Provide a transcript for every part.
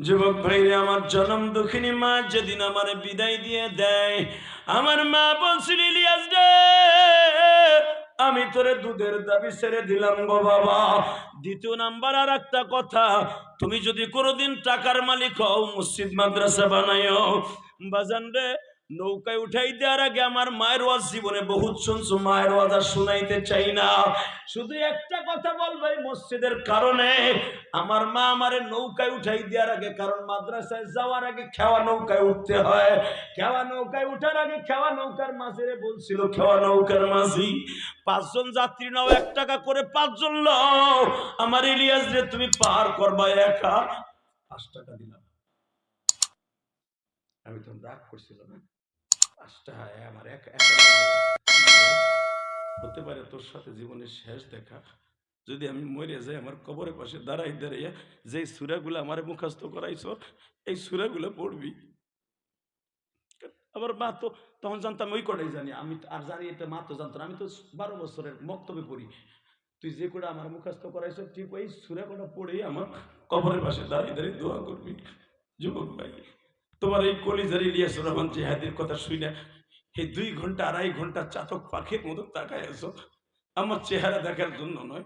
যুবক ভাইরে, আমার জনম দুঃখিনী মা যেদিন আমার বিদায় দিয়ে দেয়, আমার মা বলছিল, ইলিয়াস রে, আমি তোরে দুধের দাবি ছেড়ে দিলাম গো বাবা। দ্বিতীয় নাম্বার আর একটা কথা, তুমি যদি কোনোদিন টাকার মালিক হও, মসজিদ মাদ্রাসা বানাইও বাজান রে, নৌকায় উঠাই দেওয়ার আগে আমার মায়ের ওয়াজ জীবনে বহুত শুনছো, মায়ের ওয়াজ আর শুনাইতে চাই না। শুধু একটা কথা বলবো, এই মসজিদের কারণে আমার মা আমারে নৌকায় উঠাই দেওয়ার আগে, কারণ মাদ্রাসায় যাওয়ার আগে খেওয়া নৌকায় উঠতে হয়, খেওয়া নৌকায় উঠার আগে খেওয়া নৌকার মাঝিরে বলছিল, খেওয়া নৌকার মাঝি, 5 জন যাত্রী নাও, 1 টাকা করে 5 জন লও, আমার ইলিয়াস রে তুমি পার করবা একা। 5 টাকা দিলাম। আমি তো রাগ করছিলাম না, 5 টাকা আমার একা হতে পারে তোর সাথে জীবনের শেষ দেখা। যদি আমি মরে যাই, আমার কবরের পাশে দাঁড়াই দাঁড়াইয়া যে সূরাগুলো আমার মুখস্থ করাইছ, এই সূরাগুলো পড়বি। আমার মা তো তখন জানতাম ওই কটাই জানি, আমি আর জানি এটা মা তো জানতো না। আমি তো 12 বছরের মক্তবে পড়ি। তুই যে কটা আমার মুখস্থ করাইছ, ঠিক ওই সূরা কটা পড়েই আমার কবরের পাশে দাঁড়িয়ে দাঁড়িয়ে দোয়া করবি। যুবক ভাই, তোমার এই কলিজার ইলিয়াসুর রহমান জিহাদির কথা শুনে এই 2 ঘন্টা 2.5 ঘন্টা চাতক পাখির মতো তাকায় আছো, আমার চেহারা দেখার জন্য নয়।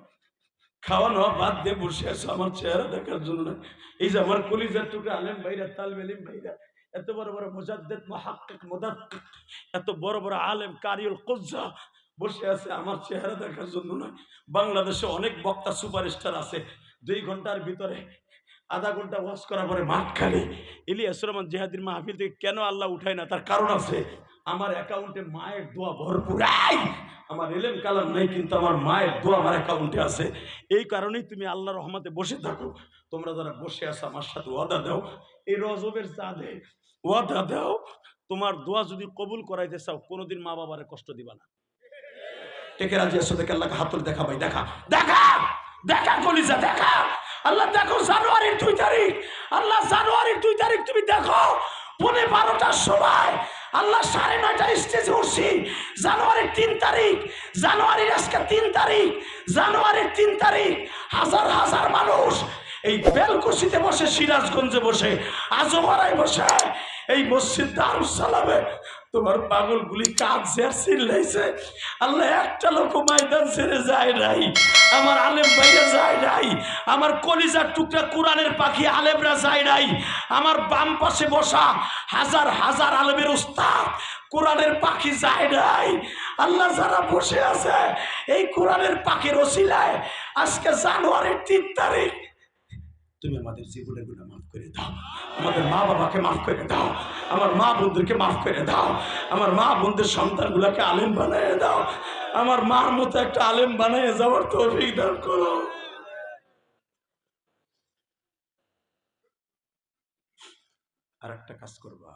খাওয়া দাওয়া বাদ দিয়ে বসে আছো আমার চেহারা দেখার জন্য নয়। এই যে আমার কলিজার টুকরা আলেম ভাইরা, তালিব ইলম ভাইরা, এত বড় বড় মুজাদ্দিদ, মুহাক্কিক, মুদাক্কিক, এত বড় বড় আলেম, কারিউল কুজ্জা বসে আছে আমার চেহারা দেখার জন্য নয়। বাংলাদেশে অনেক বক্তা সুপারস্টার আছে, 2 ঘন্টার ভিতরে আধা ঘন্টা ওয়াজ করার পরে মাঠ খালি। ইলিয়াসুর রহমান জিহাদির মাহফিল থেকে কেন আল্লাহ উঠায় না, তার কারণ আছে। আমার অ্যাকাউন্টে মায়ের দোয়া ভরপুর। আমার এলেম কালাম নাই, কিন্তু আমার মায়ের দোয়া আমার অ্যাকাউন্টে আছে। এই কারণেই তুমি আল্লাহর রহমতে বসে থাকো। তোমরা যারা বসে আছো আমার সাথে ওয়াদা দাও, এই রজবের চাঁদে ওয়াদা দাও, তোমার দোয়া যদি কবুল করাইতে চাও, কোনোদিন মা বাবারে কষ্ট দিবা না। টেকে রাজি আছো? দেখে আল্লাহকে হাত তুলে দেখা ভাই, দেখা দেখা দেখা কলিজা দেখা। আল্লাহ দেখো জানুয়ারির 2 তারিখ, আল্লাহ জানুয়ারির 2 তারিখ তুমি দেখো 12:15টার সময় আল্লাহ 9:30টায় স্টেজে উঠছি। জানুয়ারির 3 তারিখ, জানুয়ারির আজকে 3 তারিখ, জানুয়ারির 3 তারিখ হাজার হাজার মানুষ এই বেলকুচিতে বসে, সিরাজগঞ্জে বসে, আজমরায় বসে, এই মসজিদ দারুস সালামে তোমার পাগলগুলি কাজ চিল্লাইছে। আল্লাহ একটা লোক ময়দান ছেড়ে যায় নাই, আমার আলেম ভাইরা যায় নাই, আমার কলিজার টুকরা কোরআনের পাখি আলেমরা যায় নাই, আমার বাম পাশে বসা হাজার হাজার আলেমের উস্তাদ কোরআনের পাখি যায় নাই। আল্লাহ যারা বসে আছে এই কোরআনের পাখির ওসিলায় আজকে জানুয়ারির 3 তারিখ তুমি আমাদের জীবনের গুলো মাফ করে দাও, আমাদের মা বাবাকে মাফ করে দাও, আমার মা বোনদেরকে মাফ করে দাও, আমার মা বোনদের সন্তানগুলোকে আলেম বানিয়ে দাও, আমার মার মতো একটা আলেম বানিয়ে যাওয়ার তৌফিক দান করো। আর একটা কাজ করবা,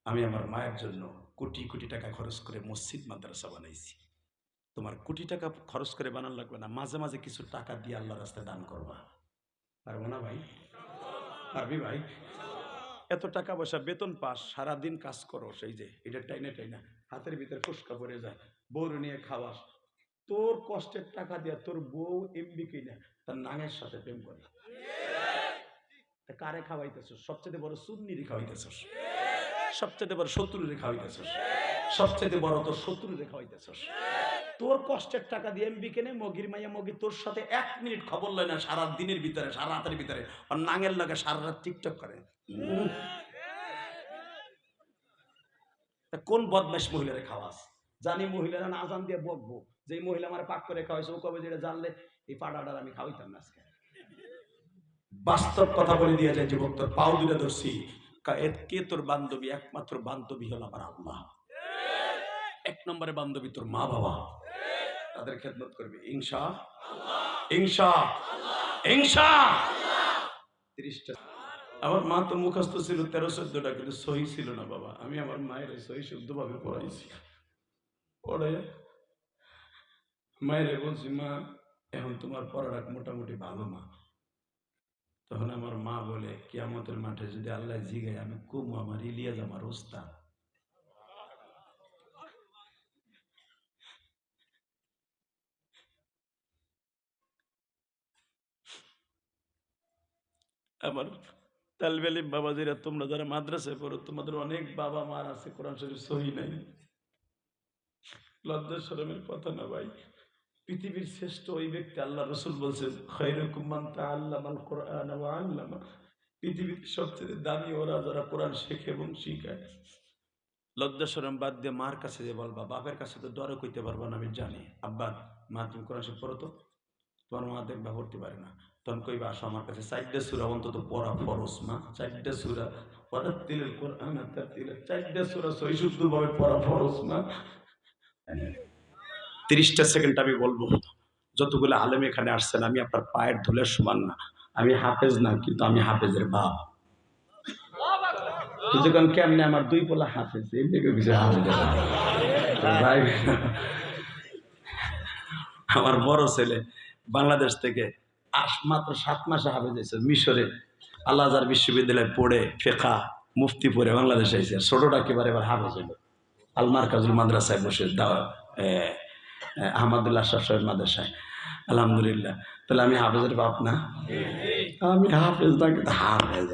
আমি আমার মায়ের জন্য কোটি কোটি টাকা খরচ করে মসজিদ মাদ্রাসা বানাইছি। তোমার কোটি টাকা খরচ করে বানানো লাগবে না, মাঝে মাঝে কিছু টাকা দিয়ে আল্লাহ রাস্তায় দান করবা। পারবো না ভাই? পারবি ভাই? এত টাকা পয়সা বেতন পাস, সারাদিন কাজ করো, সেই যে এটা টাইনা টাইনা হাতের ভিতরে ফুসকা পড়ে যায়, বউ নিয়ে খাওয়াস, তোর কষ্টের টাকা দিয়া তোর বউ এমবি কিনা তার নাঙের সাথে প্রেম করে। কারে খাওয়াইতেছ? সবচেয়ে বড় সুন্নিরে খাওয়াইতেছ, সবচেয়ে বড় শত্রুরে খাওয়াইতেছ, সবচেয়ে বড় তোর শত্রুরে খাওয়াইতেছ। তোর কষ্টের টাকা দিয়ে এমবি কেনে, মগির মাইয়া মগি তোর সাথে 1 মিনিট খবর লয় না, সারা দিনের ভিতরে, সারা রাতের ভিতরে, আর নাঙের লাগে সারা রাত টিকটক করে। কোন বদমাস মহিলারে খাওয়াস? জানি মহিলারা না আজান দিয়ে বকবো, যে মহিলা আমার পাক করে খাওয়াইছে ও কবে যেটা জানলে এই পাটাটার আমি খাওয়াইতাম না আজকে। বাস্তব কথা বলে দিয়ে যায়, যুবক তোর পাও দুলে ধরছি, কে তোর বান্ধবী? একমাত্র বান্ধবী হল আমার আল্লাহ। 1 নম্বরে বান্ধবী তোর মা বাবা, তাদের খেদমত করবি ইনশা ইনশা ইনশা। 30টা আমার মা তো মুখস্থ ছিল 13-14টা, কিন্তু সহি ছিল না বাবা। আমি আমার মায়ের সহি শুদ্ধভাবে পড়াইছি, পড়ে মায়ের বলছি, মা এখন তোমার পড়াটা মোটামুটি ভালো মা। তখন আমার মা বলে, কিয়ামতের মাঠে যদি আল্লাহ জিগায় আমি কুমু আমার ইলিয়াস আমার ওস্তাদ। আমার তালবে ইলম বাবাজিরা, তোমরা যারা মাদ্রাসায় পড়ো, তোমাদের অনেক বাবা মার আছে কোরআন শরীফ সহি নাই। লজ্জা শরমের কথা না ভাই। পৃথিবীর শ্রেষ্ঠ ওই ব্যক্তি, আল্লাহ রসুল বলছেন, খায়রুকুম মান তাআল্লামাল কুরআন ওয়া আল্লামা। পৃথিবীর সবচেয়ে দামি ওরা যারা কোরআন শেখে এবং শিখায়। লজ্জা শরম বাদ দিয়ে মার কাছে যে বলবা, বাপের কাছে তো ডরে কইতে পারবা না, আমি জানি। আব্বা, মা তুমি কোরআন শরীফ পড়ো তো। তোমার মা দেখবা পড়তে পারে না, তখন কইবা আসো আমার কাছে, 4টা সূরা অন্তত পড়া ফরজ মা, 4টা সূরা ওয়ারাত্তিলিল কোরআন তারতিলা, 4টা সূরা সহি শুদ্ধভাবে পড়া ফরজ মা। 30টা সেকেন্ড আমি বলবো। যতগুলো আলেম এখানে আসছেন, আমি আপনার পায়ের ধুলের সমান না। আমি হাফেজ না, কিন্তু আমি হাফেজের বাপ। যদি কোন কেমনে আমার 2 পোলা হাফেজ, এই দিকে কিছু হাফেজের বাপ। ভাই, আমার বড় ছেলে বাংলাদেশ থেকে মাত্র 7 মাসে হাফেজ হয়েছে, মিশরে আল আজহার বিশ্ববিদ্যালয়ে পড়ে ফিকহ মুফতি পড়ে বাংলাদেশে এসেছে। ছোটটা একেবারে এবার হাফেজ হলো আল মারকাজুল মাদ্রাসায় বসে, আহমদুল্লাহ শাহ সাহেব মাদ্রাসায়। আলহামদুলিল্লাহ। তাহলে আমি হাফেজের বাপ না? আমি হাফেজ না, কিন্তু হাফেজ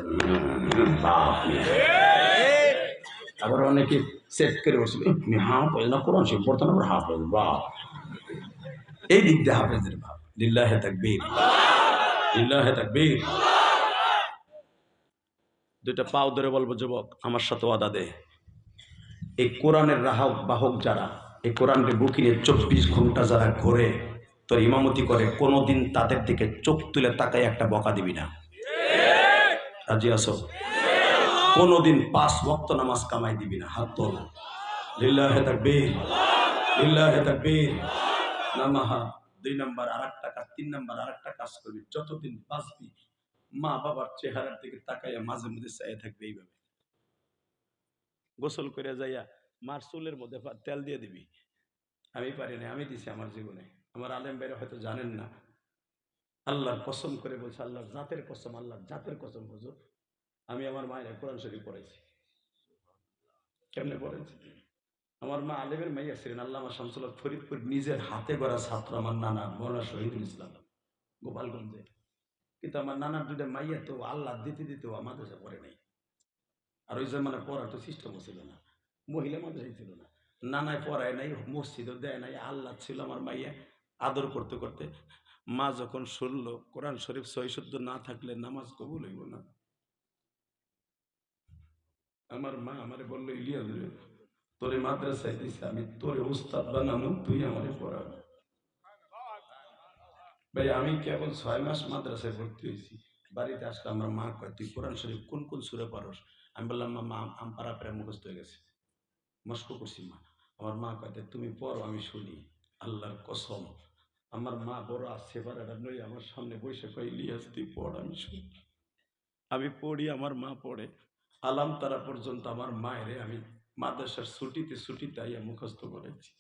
বাপ। আবার অনেকে সেট করে বসছিল, তুমি হাফেজ না, কোরআন শরীফ পড়তে না, হাফেজ বাপ। এই দিক দিয়ে হাফেজের বাপ। লিল্লাহে তাকবীর, লিল্লাহে তাকবীর। 2টা পাও ধরে বলবো, যুবক আমার সাথে ওয়াদা দে, এই কোরআনের রাহক বাহক যারা, এই কোরআনকে বুকে নিয়ে 24 ঘন্টা যারা ঘোরে, তোর ইমামতি করে, কোনোদিন তাদের দিকে চোখ তুলে তাকাই একটা বকা দিবি না। রাজি আছো? কোনোদিন 5 ওয়াক্ত নামাজ কামাই দিবি না। হাত তোল। লিল্লাহে তাকবীর, লিল্লাহে তাকবীর। নামাহা 2 নাম্বার আরেকটা কাজ, 3 নাম্বার আরেকটা কাজ করবি, যতদিন বাঁচবি মা বাবার চেহারার দিকে তাকাইয়া মাঝে মধ্যে চাইয়া থাকবে এইভাবে। গোসল করে যাইয়া মার চুলের মধ্যে তেল দিয়ে দিবি। আমি পারি না, আমি দিছি আমার জীবনে। আমার আলেম ভাইরা হয়তো জানেন না, আল্লাহর কসম করে বলছে, আল্লাহর জাতের কসম, আল্লাহর জাতের কসম হুজুর, আমি আমার মায়ের কোরআন শরীফ পড়াইছি। কেমনে পড়াইছি? আমার মা আলেমের মাইয়া ছিলেন, আল্লামা শামসুল হক ফরিদপুর নিজের হাতে গড়া ছাত্র আমার নানা মৌলানা শহীদুল ইসলাম গোপালগঞ্জে। কিন্তু আমার নানার 2টা মাইয়া তো আল্লাহ দিতে দিতেও আমাদের পড়ে নাই। আর ওই জামানে পড়ার তো সিস্টেমও ছিল না, মহিলা মাদ্রাসাই ছিল না, নানায় পড়ায় নাই, মসজিদও দেয় নাই, আল্লাহ ছিল আমার মাইয়া আদর করতে করতে। মা যখন শুনলো কোরআন শরীফ সহি শুদ্ধ না থাকলে নামাজ কবুল হইব না, আমার মা আমারে বললো, ইলিয়াস রে, তোরে মাদ্রাসায় দিছে, আমি তোরে উস্তাদ বানানো, তুই আমারে পড়াবি। ভাই আমি কেবল 6 মাস মাদ্রাসায় ভর্তি হয়েছি, বাড়িতে আসলে আমার মা কয়, তুই কোরআন শরীফ কোন কোন সূরা পারস? আমি বললাম, মা আম পারা প্রায় মুখস্থ হয়ে গেছে, মস্ক করছি মা। আমার মা কয়, তুমি পড়ো আমি শুনি। আল্লাহর কসম, আমার মা বড় আসছে পারাটা নই, আমার সামনে বসে কয়, ইলিয়াস তুই পড় আমি শুনি। আমি পড়ি, আমার মা পড়ে, আলাম তারা পর্যন্ত আমার মায়েরে আমি মাদ্রাসার ছুটিতে আইয়া মুখস্থ করেছি।